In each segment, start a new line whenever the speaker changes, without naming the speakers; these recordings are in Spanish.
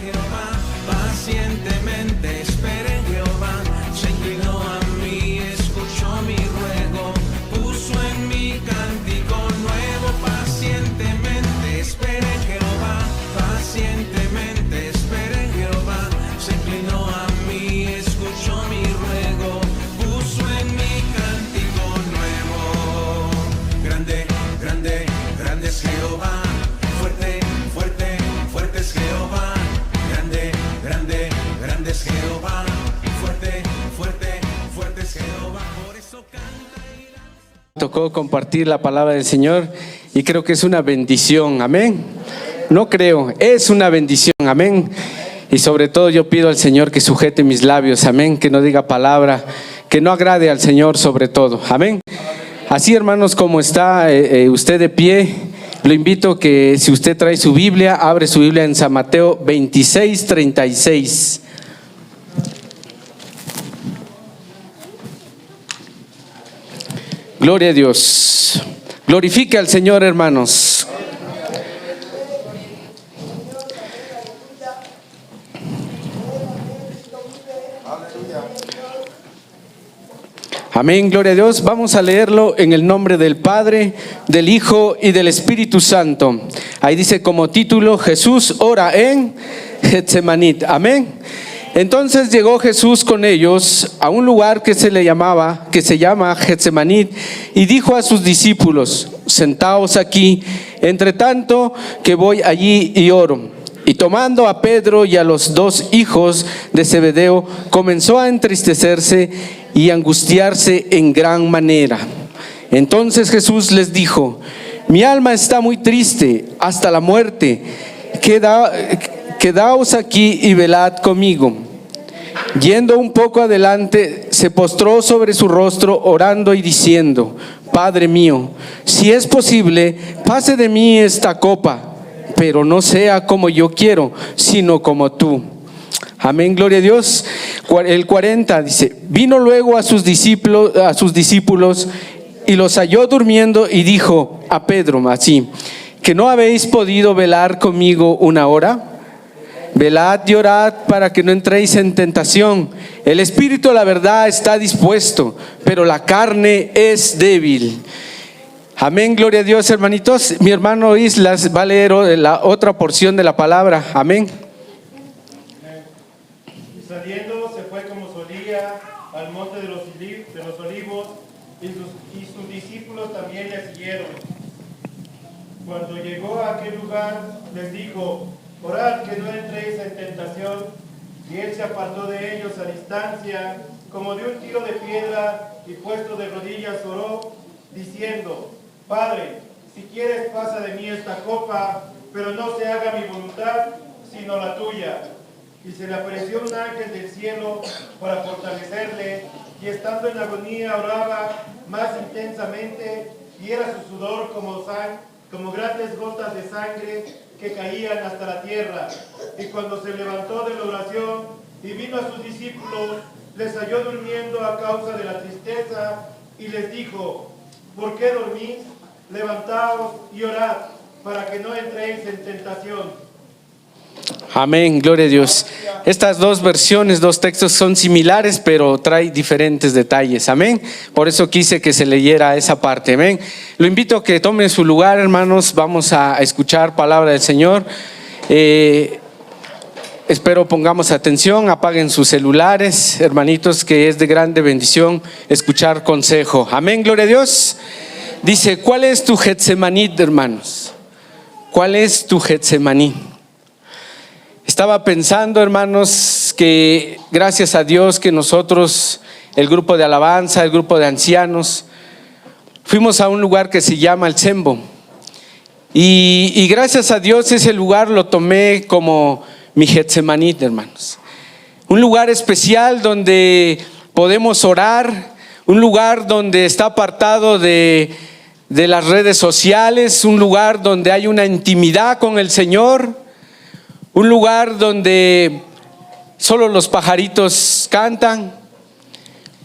Jehová, pacientemente esperé en Jehová, se inclinó a mí, escuchó mi ruego, puso en mi cántico nuevo. Pacientemente esperé en Jehová, pacientemente esperé en Jehová, se inclinó a mí, escuchó mi ruego, puso en mi cántico nuevo. Grande, grande, grande es Jehová, fuerte, fuerte, fuerte es Jehová. Grande, grande, grande es Jehová, fuerte, fuerte, fuerte es Jehová. Por eso canta y danza.
Tocó compartir la palabra del Señor y creo que es una bendición, amén. No creo, es una bendición, amén. Y sobre todo yo pido al Señor que sujete mis labios, amén, que no diga palabra que no agrade al Señor sobre todo, amén. Así, hermanos, como está usted de pie, lo invito que si usted trae su Biblia, abre su Biblia en San Mateo 26:36. Gloria a Dios. Glorifique al Señor, hermanos. Amén, gloria a Dios. Vamos a leerlo en el nombre del Padre, del Hijo y del Espíritu Santo. Ahí dice como título: Jesús ora en Getsemaní. Amén. Entonces llegó Jesús con ellos a un lugar que se llama Getsemaní, y dijo a sus discípulos: sentaos aquí, entre tanto que voy allí y oro. Y tomando a Pedro y a los dos hijos de Zebedeo, comenzó a entristecerse y angustiarse en gran manera. Entonces Jesús les dijo: mi alma está muy triste hasta la muerte, quedaos aquí y velad conmigo. Yendo un poco adelante, se postró sobre su rostro, orando y diciendo: Padre mío, si es posible, pase de mí esta copa, pero no sea como yo quiero, sino como tú. Amén, gloria a Dios. El 40 dice: vino luego a sus discípulos y los halló durmiendo, y dijo a Pedro así: ¿que no habéis podido velar conmigo una hora? Velad y orad para que no entréis en tentación. El espíritu, la verdad, está dispuesto, pero la carne es débil. Amén, gloria a Dios, hermanitos. Mi hermano Islas va a leer la otra porción de la palabra. Amén.
Y saliendo se fue como solía al monte de los olivos, y sus discípulos también le siguieron. Cuando llegó a aquel lugar, les dijo: orad que no entréis en tentación. Y él se apartó de ellos a distancia, como de un tiro de piedra, y puesto de rodillas oró, diciendo: Padre, si quieres, pasa de mí esta copa, pero no se haga mi voluntad, sino la tuya. Y se le apareció un ángel del cielo para fortalecerle, y estando en agonía oraba más intensamente, y era su sudor como grandes gotas de sangre que caían hasta la tierra. Y cuando se levantó de la oración y vino a sus discípulos, les halló durmiendo a causa de la tristeza, y les dijo: ¿por qué dormís? Levantaos y orad, para que no entréis en tentación.
Amén, gloria a Dios. Estas dos versiones, dos textos son similares, pero trae diferentes detalles. Amén. Por eso quise que se leyera esa parte. Amén. Lo invito a que tomen su lugar, hermanos. Vamos a escuchar palabra del Señor. Espero pongamos atención, apaguen sus celulares, hermanitos, que es de grande bendición escuchar consejo. Amén, gloria a Dios. Dice: ¿cuál es tu Getsemaní, hermanos? ¿Cuál es tu Getsemaní? Estaba pensando, hermanos, que gracias a Dios que nosotros, el grupo de alabanza, el grupo de ancianos, fuimos a un lugar que se llama el Sembo. Y gracias a Dios ese lugar lo tomé como mi Getsemaní, hermanos. Un lugar especial donde podemos orar, un lugar donde está apartado de las redes sociales, un lugar donde hay una intimidad con el Señor, un lugar donde solo los pajaritos cantan,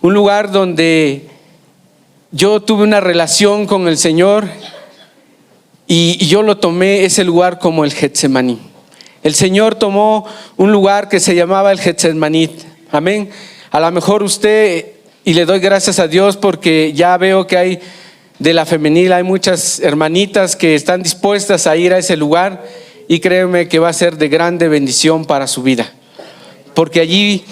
un lugar donde yo tuve una relación con el Señor y yo lo tomé ese lugar como el Getsemaní. El Señor tomó un lugar que se llamaba el Getsemaní. Amén. A lo mejor usted, y le doy gracias a Dios porque ya veo que hay de la femenil, hay muchas hermanitas que están dispuestas a ir a ese lugar, y créeme que va a ser de grande bendición para su vida. Porque allí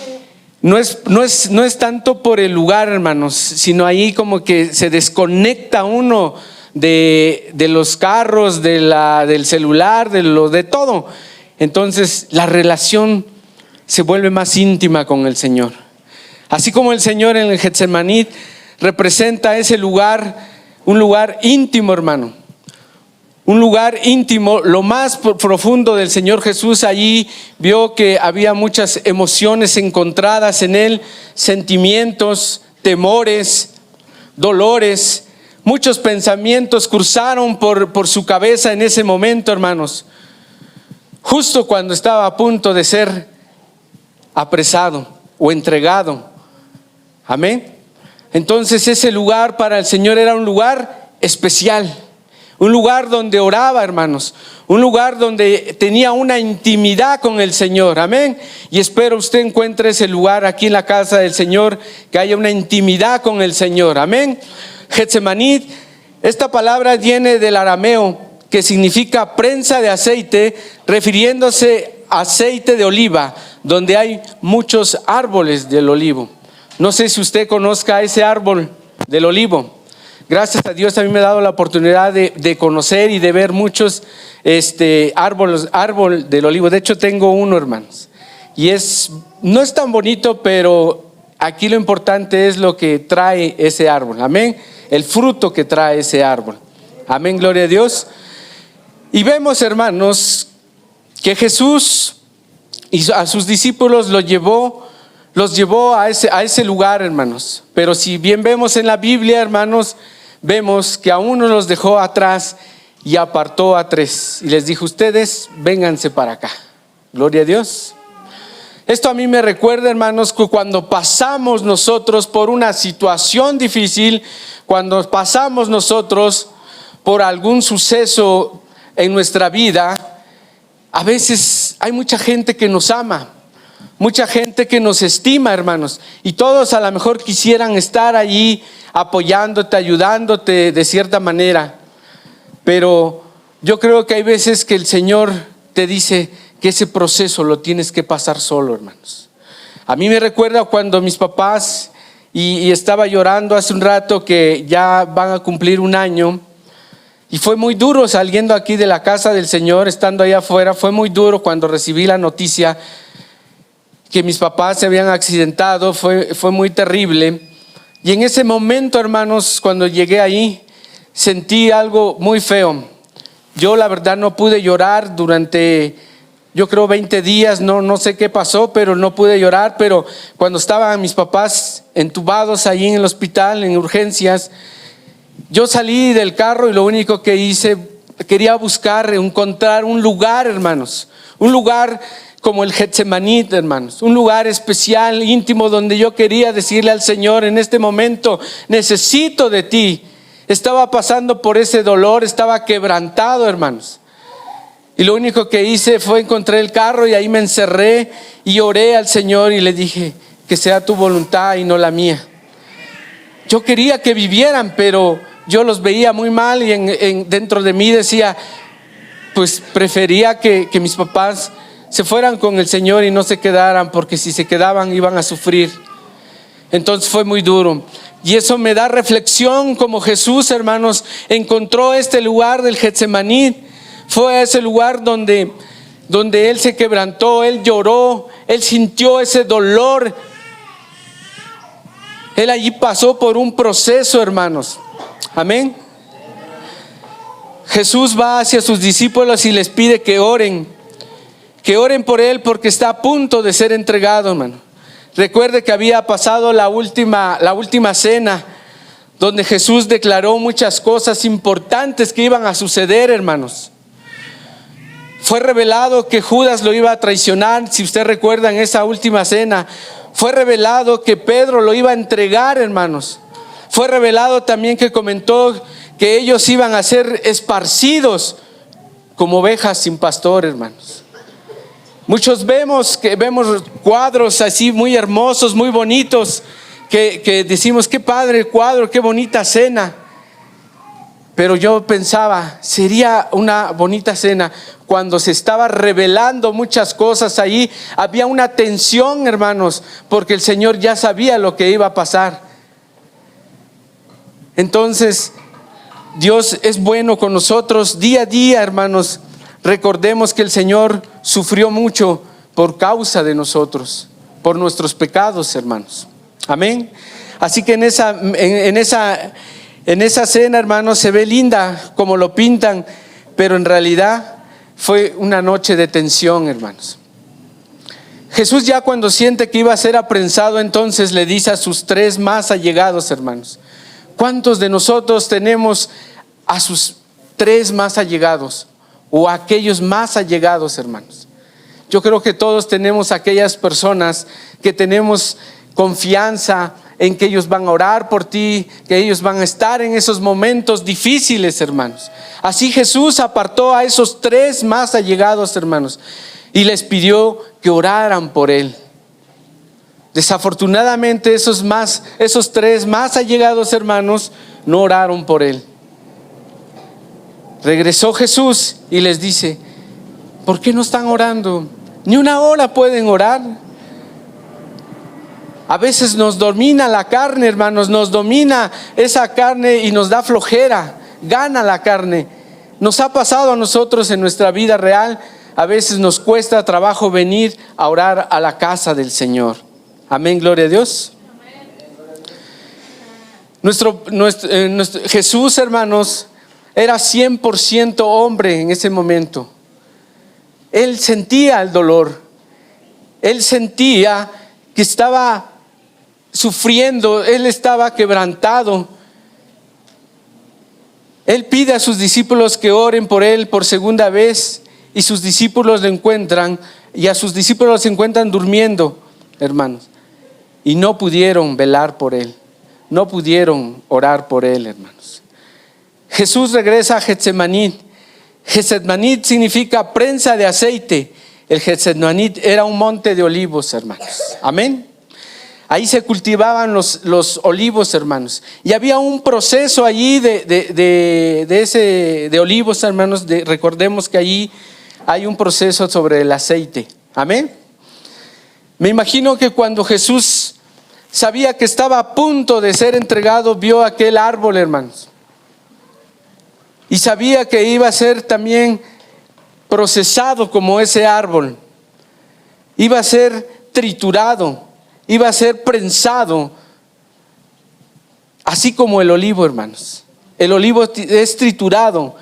no es tanto por el lugar, hermanos, sino ahí como que se desconecta uno de los carros, del celular, de todo. Entonces la relación se vuelve más íntima con el Señor. Así como el Señor en el Getsemaní representa ese lugar, un lugar íntimo, hermano. Un lugar íntimo, lo más profundo del Señor Jesús. Allí vio que había muchas emociones encontradas en Él, sentimientos, temores, dolores. Muchos pensamientos cruzaron por su cabeza en ese momento, hermanos. Justo cuando estaba a punto de ser apresado o entregado. Amén. Entonces ese lugar para el Señor era un lugar especial. Un lugar donde oraba, hermanos. Un lugar donde tenía una intimidad con el Señor. Amén. Y espero usted encuentre ese lugar aquí en la casa del Señor, que haya una intimidad con el Señor. Amén. Getsemaní, esta palabra viene del arameo, que significa prensa de aceite, refiriéndose a aceite de oliva, donde hay muchos árboles del olivo. No sé si usted conozca ese árbol del olivo. Gracias a Dios a mí me ha dado la oportunidad de conocer y de ver muchos árbol del olivo. De hecho tengo uno, hermanos, y no es tan bonito, pero aquí lo importante es lo que trae ese árbol. Amén. El fruto que trae ese árbol. Amén, gloria a Dios. Y vemos, hermanos, que Jesús y a sus discípulos los llevó a ese lugar, hermanos. Pero si bien vemos en la Biblia, hermanos, vemos que a uno los dejó atrás y apartó a 3 y les dijo: ustedes vénganse para acá. Gloria a Dios. Esto a mí me recuerda, hermanos, que cuando pasamos nosotros por una situación difícil, cuando pasamos nosotros por algún suceso en nuestra vida, a veces hay mucha gente que nos ama, mucha gente que nos estima, hermanos, y todos a lo mejor quisieran estar allí apoyándote, ayudándote de cierta manera. Pero yo creo que hay veces que el Señor te dice que ese proceso lo tienes que pasar solo, hermanos. A mí me recuerda cuando mis papás, y estaba llorando hace un rato que ya van a cumplir 1 año, y fue muy duro saliendo aquí de la casa del Señor, estando allá afuera. Fue muy duro cuando recibí la noticia que mis papás se habían accidentado. Fue muy terrible. Y en ese momento, hermanos, cuando llegué ahí, sentí algo muy feo. Yo la verdad no pude llorar durante, yo creo, 20 días, no sé qué pasó, pero no pude llorar. Pero cuando estaban mis papás entubados allí en el hospital, en urgencias, yo salí del carro y lo único que hice, quería encontrar un lugar, hermanos, un lugar como el Getsemaní, hermanos, un lugar especial, íntimo, donde yo quería decirle al Señor: en este momento necesito de ti. Estaba pasando por ese dolor, estaba quebrantado, hermanos. Y lo único que hice fue encontrar el carro y ahí me encerré y oré al Señor y le dije: que sea tu voluntad y no la mía. Yo quería que vivieran, pero yo los veía muy mal y dentro de mí decía, pues prefería que mis papás se fueran con el Señor y no se quedaran, porque si se quedaban iban a sufrir. Entonces fue muy duro. Y eso me da reflexión, como Jesús, hermanos, encontró este lugar del Getsemaní. Fue a ese lugar donde Él se quebrantó, Él lloró, Él sintió ese dolor. Él allí pasó por un proceso, hermanos. Amén. Jesús va hacia sus discípulos y les pide que oren por Él, porque está a punto de ser entregado, hermano. Recuerde que había pasado la última cena, donde Jesús declaró muchas cosas importantes que iban a suceder, hermanos. Fue revelado que Judas lo iba a traicionar. Si usted recuerda, en esa última cena fue revelado que Pedro lo iba a entregar, hermanos. Fue revelado también que comentó que ellos iban a ser esparcidos como ovejas sin pastor, hermanos. Muchos vemos cuadros así muy hermosos, muy bonitos, que decimos, qué padre el cuadro, qué bonita cena. Pero yo pensaba, sería una bonita cena cuando se estaba revelando muchas cosas ahí. Había una tensión, hermanos, porque el Señor ya sabía lo que iba a pasar. Entonces, Dios es bueno con nosotros día a día, hermanos. Recordemos que el Señor sufrió mucho por causa de nosotros, por nuestros pecados, hermanos. Amén. Así que en esa cena, hermanos, se ve linda como lo pintan, pero en realidad fue una noche de tensión, hermanos. Jesús, ya cuando siente que iba a ser apresado, entonces le dice a sus 3 más allegados, hermanos. ¿Cuántos de nosotros tenemos a sus 3 más allegados o a aquellos más allegados, hermanos? Yo creo que todos tenemos aquellas personas que tenemos confianza en que ellos van a orar por ti, que ellos van a estar en esos momentos difíciles, hermanos. Así Jesús apartó a esos 3 más allegados, hermanos, y les pidió que oraran por él. Desafortunadamente esos 3 más allegados, hermanos, no oraron por él. Regresó Jesús y les dice, ¿por qué no están orando? Ni una hora pueden orar. A veces nos domina la carne, hermanos, nos domina esa carne y nos da flojera, gana la carne. Nos ha pasado a nosotros en nuestra vida real. A veces nos cuesta trabajo venir a orar a la casa del Señor. Amén, gloria a Dios. Nuestro Jesús, hermanos, era 100% hombre en ese momento. Él sentía el dolor. Él sentía que estaba sufriendo, él estaba quebrantado. Él pide a sus discípulos que oren por él por segunda vez, y sus discípulos lo encuentran, y a sus discípulos se encuentran durmiendo, hermanos, y no pudieron velar por él, no pudieron orar por él, hermanos. Jesús regresa a Getsemaní. Getsemaní significa prensa de aceite. El Getsemaní era un monte de olivos, hermanos. Amén. Ahí se cultivaban los olivos, hermanos. Y había un proceso allí de olivos, hermanos. Recordemos que allí hay un proceso sobre el aceite. Amén. Me imagino que cuando Jesús sabía que estaba a punto de ser entregado, vio aquel árbol, hermanos. Y sabía que iba a ser también procesado como ese árbol. Iba a ser triturado, iba a ser prensado, así como el olivo, hermanos. El olivo es triturado,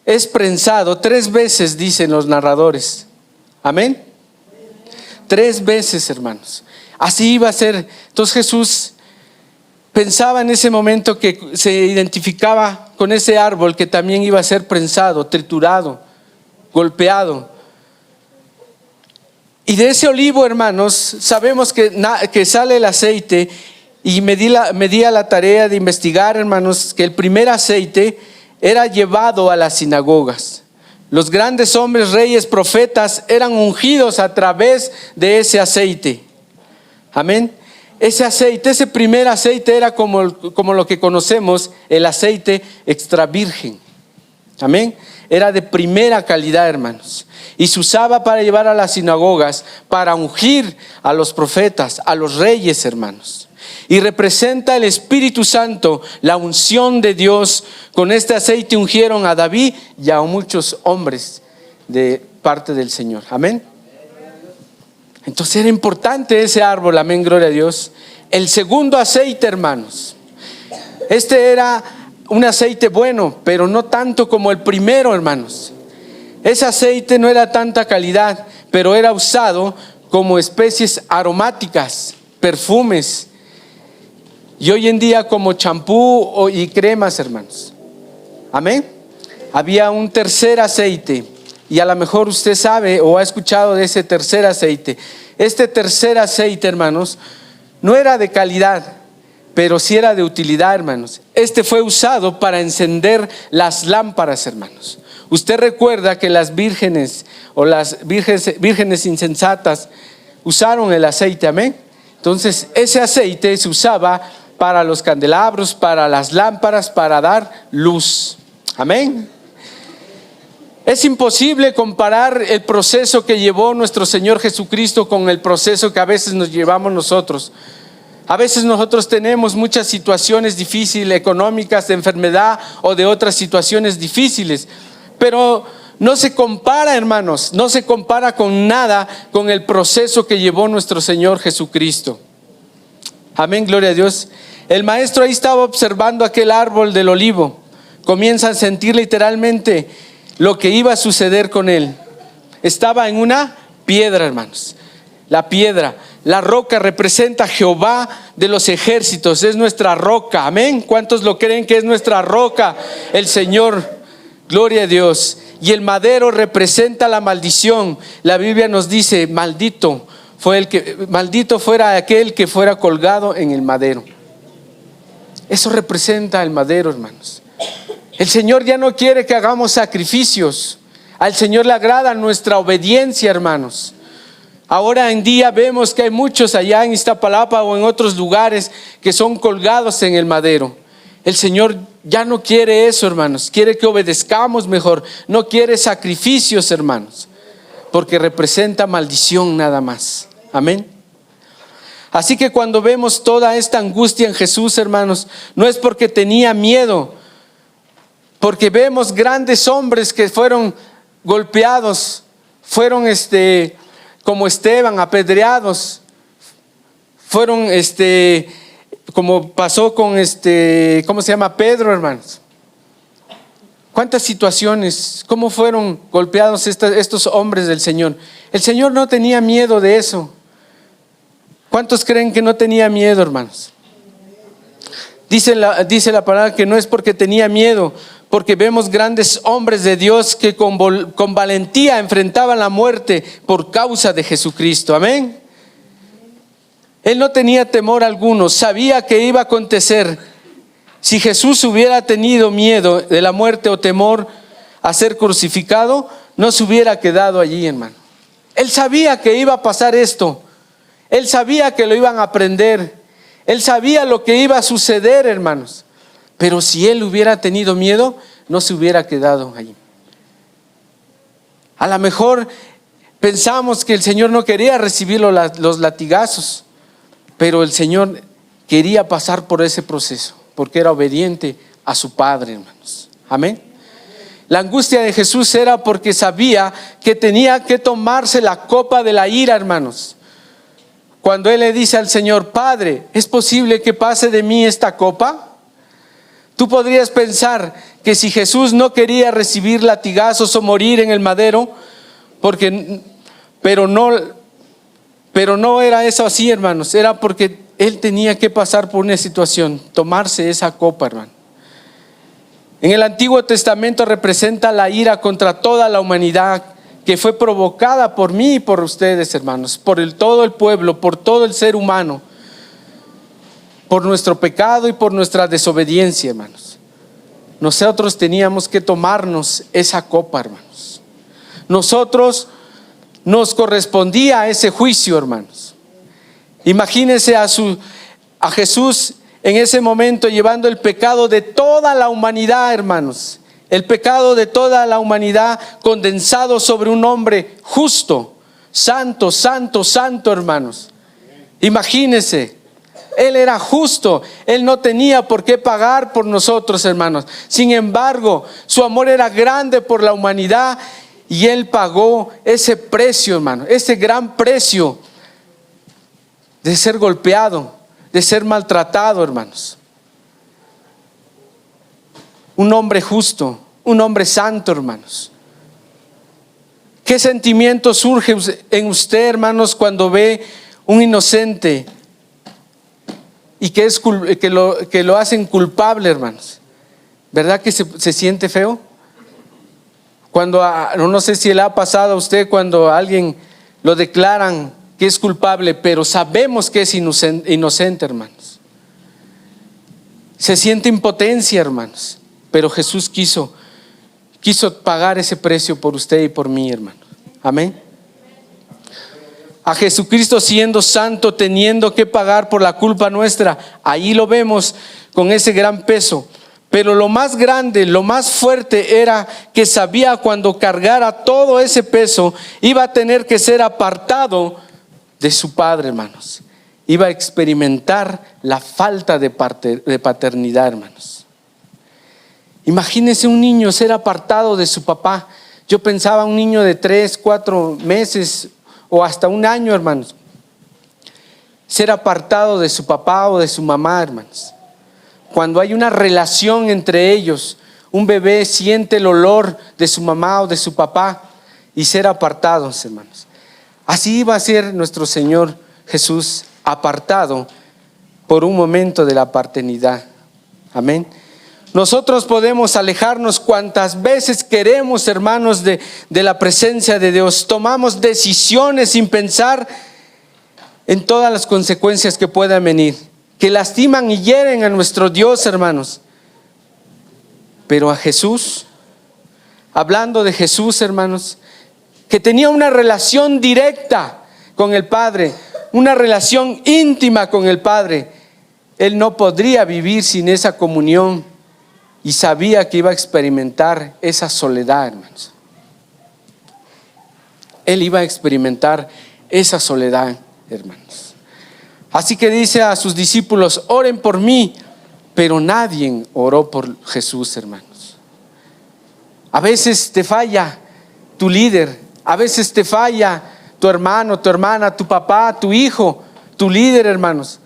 es prensado 3 veces, dicen los narradores. Amén. 3 veces, hermanos. Así iba a ser. Entonces Jesús pensaba en ese momento que se identificaba con ese árbol que también iba a ser prensado, triturado, golpeado. Y de ese olivo, hermanos, sabemos que sale el aceite. Y me di a la tarea de investigar, hermanos, que el primer aceite era llevado a las sinagogas. Los grandes hombres, reyes, profetas eran ungidos a través de ese aceite. Amén. Ese aceite, ese primer aceite era como lo que conocemos, el aceite extra virgen. Amén. Era de primera calidad, hermanos. Y se usaba para llevar a las sinagogas, para ungir a los profetas, a los reyes, hermanos. Y representa el Espíritu Santo, la unción de Dios. Con este aceite ungieron a David y a muchos hombres de parte del Señor. Amén. Entonces era importante ese árbol, amén, gloria a Dios. El segundo aceite, hermanos, este era un aceite bueno, pero no tanto como el primero, hermanos. Ese aceite no era tanta calidad, pero era usado como especies aromáticas, perfumes, y hoy en día como champú y cremas, hermanos. Amén. Había un tercer aceite, y a lo mejor usted sabe o ha escuchado de ese tercer aceite. Este tercer aceite, hermanos, no era de calidad, pero sí era de utilidad, hermanos. Este fue usado para encender las lámparas, hermanos. Usted recuerda que las vírgenes o las vírgenes insensatas usaron el aceite, amén. Entonces ese aceite se usaba para los candelabros, para las lámparas, para dar luz, amén. Es imposible comparar el proceso que llevó nuestro Señor Jesucristo con el proceso que a veces nos llevamos nosotros. A veces nosotros tenemos muchas situaciones difíciles, económicas, de enfermedad o de otras situaciones difíciles, pero no se compara, hermanos, no se compara con nada con el proceso que llevó nuestro Señor Jesucristo. Amén, gloria a Dios. El maestro ahí estaba observando aquel árbol del olivo. Comienza a sentir literalmente lo que iba a suceder con él. Estaba en una piedra, hermanos. La piedra, la roca representa a Jehová de los ejércitos, es nuestra roca, amén. ¿Cuántos lo creen que es nuestra roca? El Señor, gloria a Dios. Y el madero representa la maldición. La Biblia nos dice, maldito fuera aquel que fuera colgado en el madero. Eso representa el madero, hermanos. El Señor ya no quiere que hagamos sacrificios. Al Señor le agrada nuestra obediencia, hermanos. Ahora en día vemos que hay muchos allá en Iztapalapa o en otros lugares que son colgados en el madero. El Señor ya no quiere eso, hermanos. Quiere que obedezcamos mejor. No quiere sacrificios, hermanos, porque representa maldición nada más. Amén. Así que cuando vemos toda esta angustia en Jesús, hermanos, no es porque tenía miedo, porque vemos grandes hombres que fueron golpeados, fueron como Esteban, apedreados, fueron como pasó con ¿cómo se llama? Pedro, hermanos. ¿Cuántas situaciones? ¿Cómo fueron golpeados estos hombres del Señor? El Señor no tenía miedo de eso. ¿Cuántos creen que no tenía miedo, hermanos? Dice la palabra que no es porque tenía miedo, porque vemos grandes hombres de Dios que con valentía enfrentaban la muerte por causa de Jesucristo. Amén. Él no tenía temor alguno, sabía que iba a acontecer. Si Jesús hubiera tenido miedo de la muerte o temor a ser crucificado, no se hubiera quedado allí, hermano. Él sabía que iba a pasar esto. Él sabía que lo iban a aprender. Él sabía lo que iba a suceder, hermanos. Pero si él hubiera tenido miedo, no se hubiera quedado allí. A lo mejor pensamos que el Señor no quería recibir los latigazos, pero el Señor quería pasar por ese proceso, porque era obediente a su Padre, hermanos. Amén. La angustia de Jesús era porque sabía que tenía que tomarse la copa de la ira, hermanos. Cuando él le dice al Señor, Padre, ¿es posible que pase de mí esta copa? Tú podrías pensar que si Jesús no quería recibir latigazos o morir en el madero, pero no era eso así, hermanos. Era porque él tenía que pasar por una situación, tomarse esa copa, hermano. En el Antiguo Testamento representa la ira contra toda la humanidad que fue provocada por mí y por ustedes, hermanos, por todo el pueblo, por todo el ser humano, por nuestro pecado y por nuestra desobediencia, hermanos. Nosotros teníamos que tomarnos esa copa, hermanos. Nos correspondía ese juicio, hermanos. Imagínense a Jesús en ese momento llevando el pecado de toda la humanidad, hermanos. El pecado de toda la humanidad condensado sobre un hombre justo, santo, santo, santo, hermanos. Imagínense, él era justo, él no tenía por qué pagar por nosotros, hermanos. Sin embargo, su amor era grande por la humanidad y él pagó ese precio, hermano, ese gran precio de ser golpeado, de ser maltratado, hermanos. Un hombre justo, un hombre santo, hermanos. ¿Qué sentimiento surge en usted, hermanos, cuando ve un inocente y que lo hacen culpable, hermanos? ¿Verdad que se siente feo? Cuando, no sé si le ha pasado a usted cuando a alguien lo declaran que es culpable, pero sabemos que es inocente, hermanos. Se siente impotencia, hermanos. Pero Jesús quiso quiso pagar ese precio por usted y por mí, hermano. Amén. A Jesucristo siendo santo, teniendo que pagar por la culpa nuestra. Ahí lo vemos con ese gran peso. Pero lo más grande, lo más fuerte era que sabía cuando cargara todo ese peso, iba a tener que ser apartado de su padre, hermanos. Iba a experimentar la falta de paternidad, hermanos. Imagínense un niño ser apartado de su papá. Yo pensaba un niño de 3, 4 meses o hasta un año, hermanos. Ser apartado de su papá o de su mamá, hermanos. Cuando hay una relación entre ellos, un bebé siente el olor de su mamá o de su papá y ser apartados, hermanos. Así iba a ser nuestro Señor Jesús, apartado por un momento de la paternidad. Amén. Nosotros podemos alejarnos cuantas veces queremos, hermanos, de la presencia de Dios. Tomamos decisiones sin pensar en todas las consecuencias que puedan venir, que lastiman y hieren a nuestro Dios, hermanos. Pero a Jesús, hablando de Jesús, hermanos, que tenía una relación directa con el Padre, una relación íntima con el Padre, Él no podría vivir sin esa comunión y sabía que iba a experimentar esa soledad, hermanos. Él iba a experimentar esa soledad, hermanos. Así que dice a sus discípulos: oren por mí, pero nadie oró por Jesús, hermanos. A veces te falla tu líder, a veces te falla tu hermano, tu hermana, tu papá, tu hijo, tu líder, hermanos.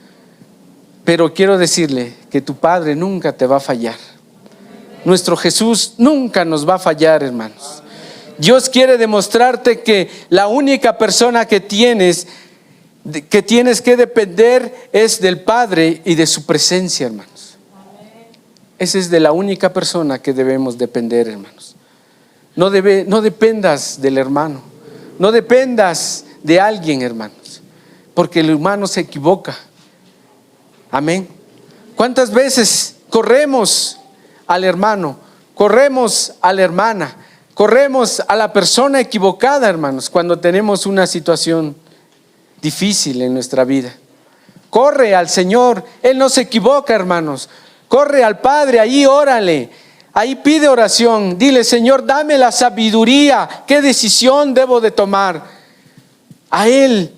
Pero quiero decirle que tu Padre nunca te va a fallar. Nuestro Jesús nunca nos va a fallar, hermanos. Dios quiere demostrarte que la única persona que tienes que depender es del Padre y de su presencia, hermanos. Esa es de la única persona que debemos depender, hermanos. No dependas del hermano, no dependas de alguien, hermanos, porque el humano se equivoca. Amén. ¿Cuántas veces corremos al hermano, corremos a la hermana, corremos a la persona equivocada, hermanos, cuando tenemos una situación difícil en nuestra vida? Corre al Señor, Él no se equivoca, hermanos. Corre al Padre, ahí órale, ahí pide oración, dile: Señor, dame la sabiduría, ¿qué decisión debo de tomar? A Él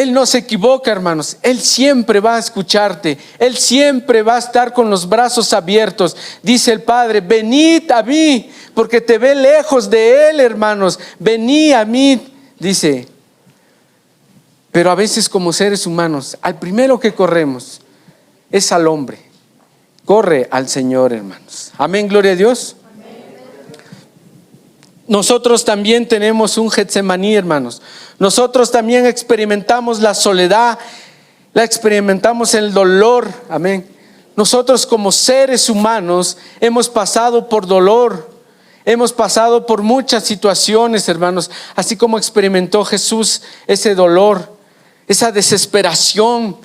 no se equivoca, hermanos. Él siempre va a escucharte, Él siempre va a estar con los brazos abiertos. Dice el Padre: venid a mí, porque te ve lejos de Él, hermanos. Venid a mí, dice. Pero a veces, como seres humanos, al primero que corremos es al hombre. Corre al Señor, hermanos. Amén, gloria a Dios. Nosotros también tenemos un Getsemaní, hermanos. Nosotros también experimentamos la soledad, experimentamos el dolor. Amén. Nosotros como seres humanos hemos pasado por dolor, hemos pasado por muchas situaciones, hermanos. Así como experimentó Jesús ese dolor, esa desesperación.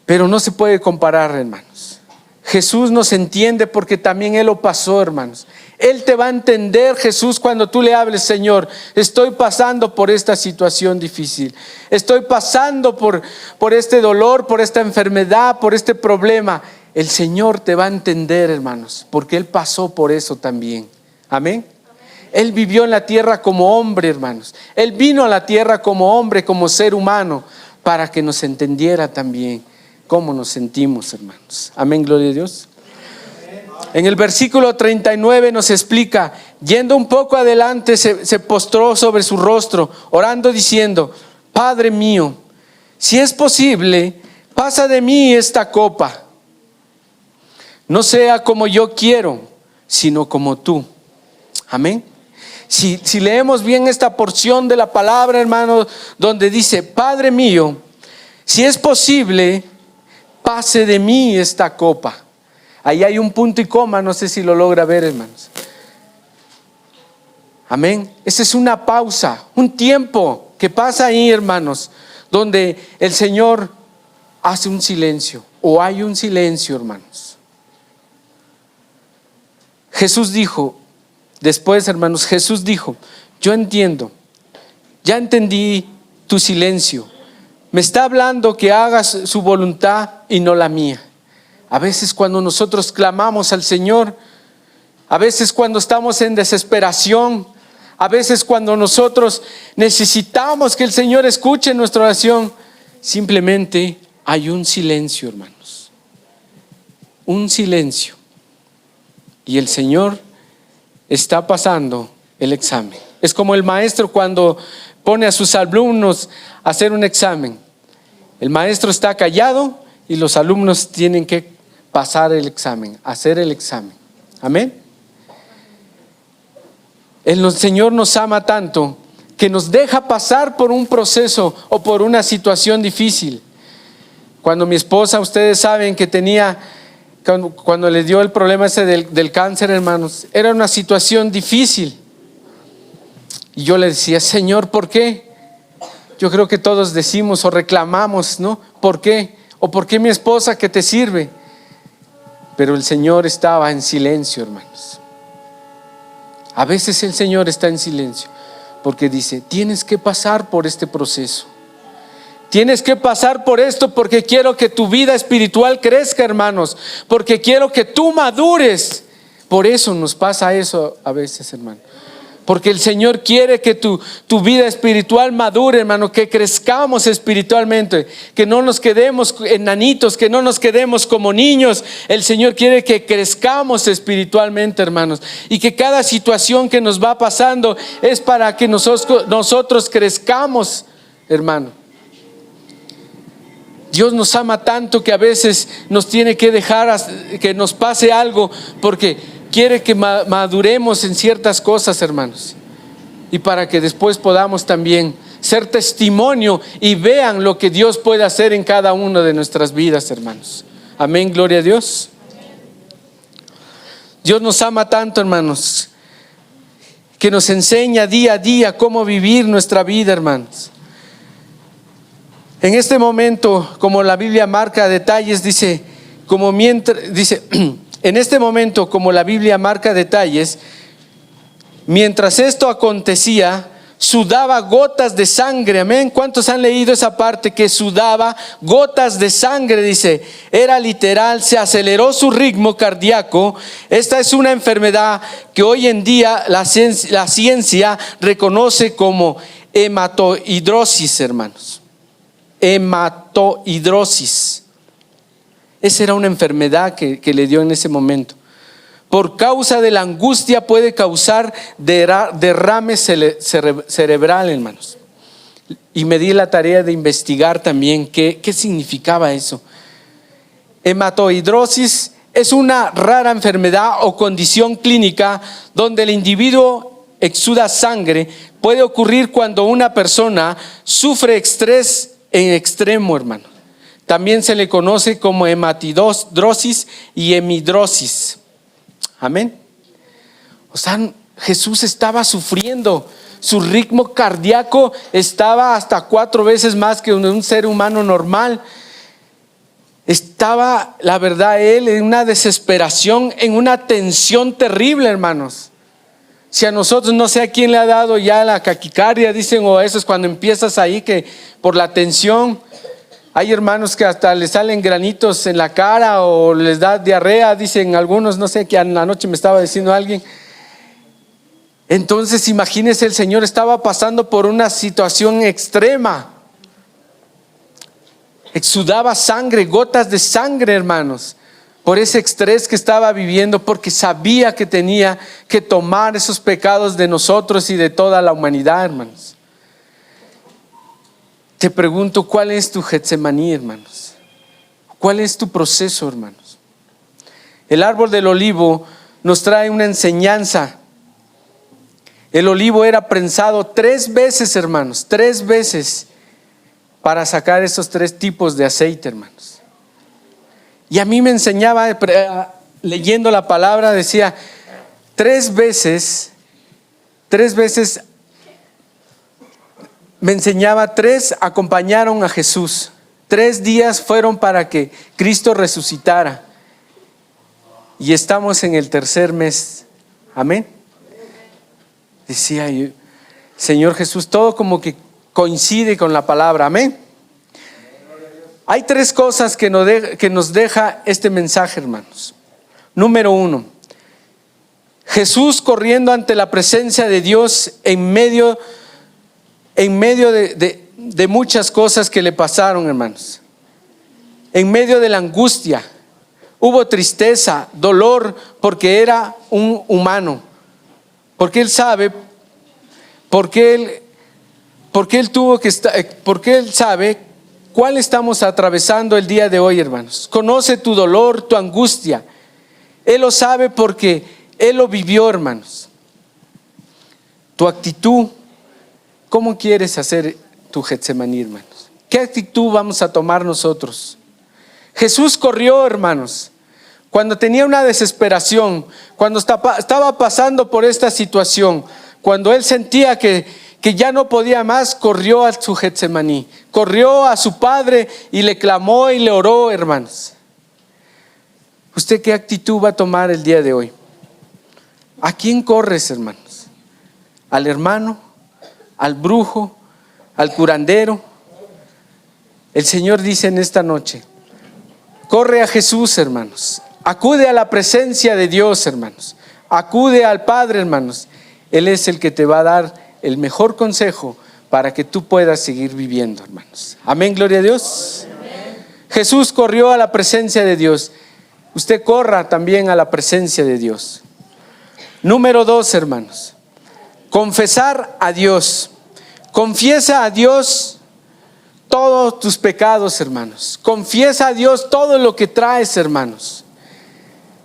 Pero no se puede comparar, hermanos. Jesús nos entiende porque también Él lo pasó, hermanos. Él te va a entender, Jesús, cuando tú le hables: Señor, estoy pasando por esta situación difícil, estoy pasando por este dolor, por esta enfermedad, por este problema. El Señor te va a entender, hermanos, porque Él pasó por eso también. Amén. Él vivió en la tierra como hombre, hermanos. Él vino a la tierra como hombre, como ser humano, para que nos entendiera también cómo nos sentimos, hermanos. Amén, gloria a Dios. En el versículo 39 nos explica: yendo un poco adelante, se postró sobre su rostro, orando, diciendo: Padre mío, si es posible, pasa de mí esta copa. No sea como yo quiero, sino como tú. Amén. Si leemos bien esta porción de la palabra, hermano, donde dice: Padre mío, si es posible, pase de mí esta copa. Ahí hay un punto y coma, no sé si lo logra ver, hermanos. Amén. Esa es una pausa, un tiempo que pasa ahí, hermanos, donde el Señor hace un silencio, o hay un silencio, hermanos. Jesús dijo: Después, hermanos, Jesús dijo: yo entiendo, ya entendí tu silencio. Me está hablando que hagas su voluntad y no la mía. A veces cuando nosotros clamamos al Señor, a veces cuando estamos en desesperación, a veces cuando nosotros necesitamos que el Señor escuche nuestra oración, simplemente hay un silencio, hermanos. Un silencio. Y el Señor está pasando el examen. Es como el maestro cuando pone a sus alumnos a hacer un examen. El maestro está callado y los alumnos tienen que pasar el examen, hacer el examen. Amén. El Señor nos ama tanto que nos deja pasar por un proceso o por una situación difícil. Cuando mi esposa, ustedes saben que tenía, cuando le dio el problema ese del cáncer, hermanos, era una situación difícil. Y yo le decía: Señor, ¿por qué? Yo creo que todos decimos o reclamamos, ¿no? ¿Por qué? ¿O por qué mi esposa que te sirve? Pero el Señor estaba en silencio, hermanos. A veces el Señor está en silencio porque dice: tienes que pasar por este proceso. Tienes que pasar por esto porque quiero que tu vida espiritual crezca, hermanos. Porque quiero que tú madures. Por eso nos pasa eso a veces, hermano. Porque el Señor quiere que tu vida espiritual madure, hermano, que crezcamos espiritualmente, que no nos quedemos enanitos, que no nos quedemos como niños. El Señor quiere que crezcamos espiritualmente, hermanos, y que cada situación que nos va pasando es para que nosotros crezcamos, hermano. Dios nos ama tanto que a veces nos tiene que dejar que nos pase algo porque quiere que maduremos en ciertas cosas, hermanos, y para que después podamos también ser testimonio y vean lo que Dios puede hacer en cada una de nuestras vidas, hermanos. Amén, gloria a Dios. Dios nos ama tanto, hermanos, que nos enseña día a día cómo vivir nuestra vida, hermanos. En este momento, como la Biblia marca detalles, dice, en este momento, como la Biblia marca detalles, mientras esto acontecía, sudaba gotas de sangre. Amén. ¿Cuántos han leído esa parte que sudaba gotas de sangre? Dice, era literal, se aceleró su ritmo cardíaco. Esta es una enfermedad que hoy en día la ciencia reconoce como hematohidrosis, hermanos. Hematohidrosis. Esa era una enfermedad que le dio en ese momento. Por causa de la angustia puede causar derrame cerebral, hermanos. Y me di la tarea de investigar también qué significaba eso. Hematohidrosis es una rara enfermedad o condición clínica donde el individuo exuda sangre. Puede ocurrir cuando una persona sufre estrés en extremo, hermano. También se le conoce como hematidrosis y hemidrosis. Amén. O sea, Jesús estaba sufriendo. Su ritmo cardíaco estaba hasta 4 veces más que un ser humano normal. Estaba, la verdad, él en una desesperación, en una tensión terrible, hermanos. Si a nosotros, no sé a quién le ha dado ya la taquicardia, dicen, o eso es cuando empiezas ahí que por la tensión, hay hermanos que hasta les salen granitos en la cara o les da diarrea, dicen algunos, no sé, que anoche me estaba diciendo alguien. Entonces imagínense, el Señor estaba pasando por una situación extrema. Exudaba sangre, gotas de sangre, hermanos, por ese estrés que estaba viviendo, porque sabía que tenía que tomar esos pecados de nosotros y de toda la humanidad, hermanos. Te pregunto, ¿cuál es tu Getsemaní, hermanos? ¿Cuál es tu proceso, hermanos? El árbol del olivo nos trae una enseñanza. El olivo era prensado 3 veces, hermanos, 3 veces para sacar esos 3 tipos de aceite, hermanos. Y a mí me enseñaba, leyendo la palabra, decía, 3 veces me enseñaba, 3 acompañaron a Jesús. 3 días fueron para que Cristo resucitara. Y estamos en el 3er mes. Amén. Decía yo, Señor Jesús, todo como que coincide con la palabra, amén. Hay tres cosas que nos deja este mensaje, hermanos. Número 1, Jesús corriendo ante la presencia de Dios en medio de muchas cosas que le pasaron, hermanos. En medio de la angustia, hubo tristeza, dolor, porque era un humano. Porque Él sabe, porque Él sabe cuál estamos atravesando el día de hoy, hermanos. Conoce tu dolor, tu angustia. Él lo sabe porque Él lo vivió, hermanos. Tu actitud, ¿cómo quieres hacer tu Getsemaní, hermanos? ¿Qué actitud vamos a tomar nosotros? Jesús corrió, hermanos, cuando tenía una desesperación, cuando estaba pasando por esta situación, cuando Él sentía que ya no podía más, corrió a su Getsemaní, corrió a su Padre y le clamó y le oró, hermanos. ¿Usted qué actitud va a tomar el día de hoy? ¿A quién corres, hermanos? ¿Al hermano? ¿Al brujo? ¿Al curandero? El Señor dice en esta noche, corre a Jesús, hermanos. Acude a la presencia de Dios, hermanos. Acude al Padre, hermanos. Él es el que te va a dar el mejor consejo para que tú puedas seguir viviendo, hermanos. Amén, gloria a Dios. Amén. Jesús corrió a la presencia de Dios. Usted corra también a la presencia de Dios. Número 2, hermanos. Confesar a Dios. Confiesa a Dios todos tus pecados, hermanos. Confiesa a Dios todo lo que traes, hermanos.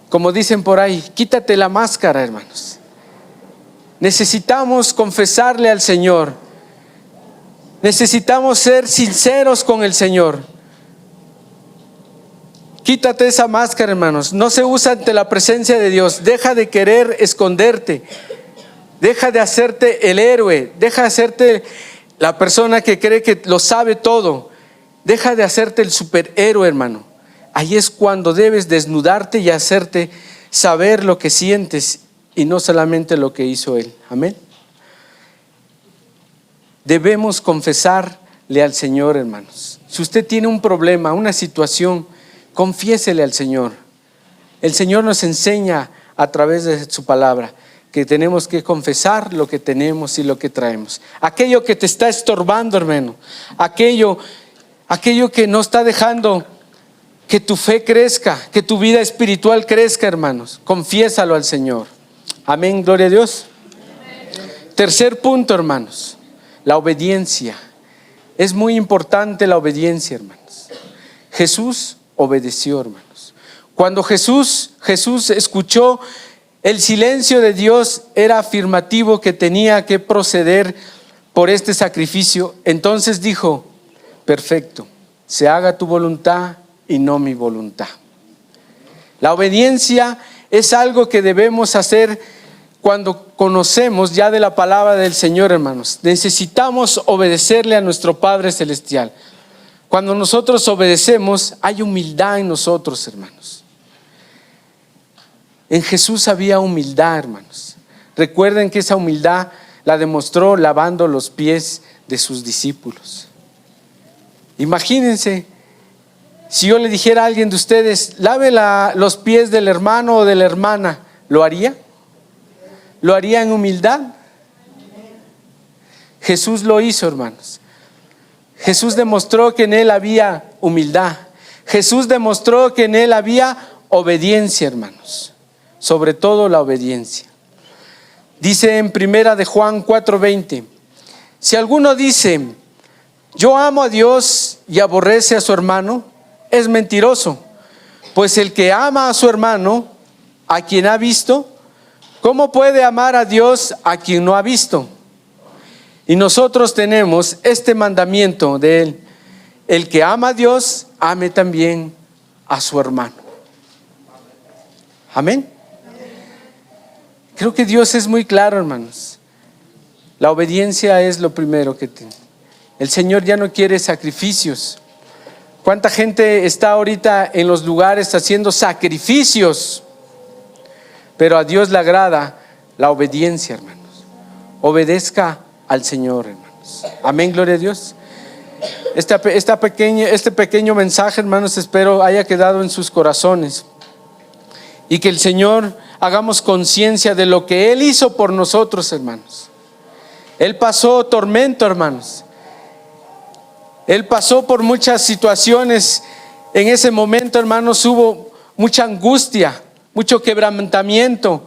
Como dicen por ahí, quítate la máscara, hermanos. Necesitamos confesarle al Señor. Necesitamos ser sinceros con el Señor. Quítate esa máscara, hermanos. No se usa ante la presencia de Dios. Deja de querer esconderte. Deja de hacerte el héroe. Deja de hacerte la persona que cree que lo sabe todo. Deja de hacerte el superhéroe, hermano. Ahí es cuando debes desnudarte y hacerte saber lo que sientes y no solamente lo que hizo Él. Amén. Debemos confesarle al Señor, hermanos. Si usted tiene un problema, una situación, confiésele al Señor. El Señor nos enseña a través de su palabra que tenemos que confesar lo que tenemos y lo que traemos. Aquello que te está estorbando, hermano, aquello que no está dejando que tu fe crezca, que tu vida espiritual crezca, hermanos, confiésalo al Señor. Amén, gloria a Dios. Tercer punto, hermanos, la obediencia. Es muy importante la obediencia, hermanos. Jesús obedeció, hermanos. Cuando Jesús escuchó el silencio de Dios, era afirmativo que tenía que proceder por este sacrificio. Entonces dijo, perfecto, se haga tu voluntad y no mi voluntad. La obediencia es algo que debemos hacer cuando conocemos ya de la palabra del Señor, hermanos. Necesitamos obedecerle a nuestro Padre Celestial. Cuando nosotros obedecemos, hay humildad en nosotros, hermanos. En Jesús había humildad, hermanos. Recuerden que esa humildad la demostró lavando los pies de sus discípulos. Imagínense, si yo le dijera a alguien de ustedes, lave los pies del hermano o de la hermana, ¿lo haría? ¿Lo haría en humildad? Jesús lo hizo, hermanos. Jesús demostró que en Él había humildad. Jesús demostró que en Él había obediencia, hermanos. Sobre todo la obediencia. Dice en 1 de Juan 4:20, si alguno dice, yo amo a Dios y aborrece a su hermano, es mentiroso. Pues el que ama a su hermano, a quien ha visto, ¿cómo puede amar a Dios a quien no ha visto? Y nosotros tenemos este mandamiento de Él: el que ama a Dios, ame también a su hermano. Amén. Creo que Dios es muy claro, hermanos. La obediencia es lo primero que tiene. El Señor ya no quiere sacrificios. ¿Cuánta gente está ahorita en los lugares haciendo sacrificios? Pero a Dios le agrada la obediencia, hermanos. obedezca al Señor, hermanos. Amén, gloria a Dios. Este pequeño mensaje, hermanos, espero haya quedado en sus corazones y que el Señor hagamos conciencia de lo que Él hizo por nosotros, hermanos. Él pasó tormento, hermanos. Él pasó por muchas situaciones. En ese momento, hermanos, hubo mucha angustia, mucho quebrantamiento.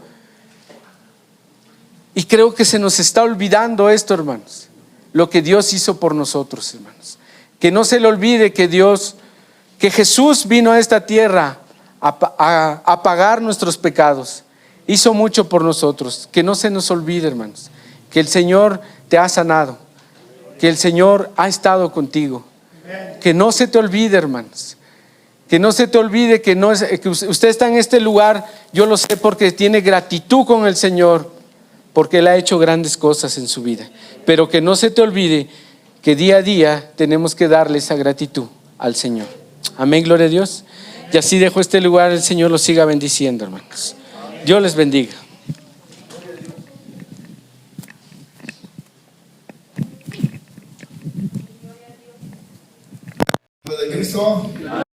Y creo que se nos está olvidando esto, hermanos, lo que Dios hizo por nosotros, hermanos. Que no se le olvide que Jesús vino a esta tierra a pagar nuestros pecados. Hizo mucho por nosotros. Que no se nos olvide, hermanos, que el Señor te ha sanado, que el Señor ha estado contigo. Que no se te olvide, hermanos, que no se te olvide que usted está en este lugar. Yo lo sé porque tiene gratitud con el Señor, porque Él ha hecho grandes cosas en su vida. Pero que no se te olvide que día a día tenemos que darle esa gratitud al Señor. Amén, gloria a Dios. Y así dejo este lugar, el Señor los siga bendiciendo, hermanos. Dios les bendiga.
De Cristo.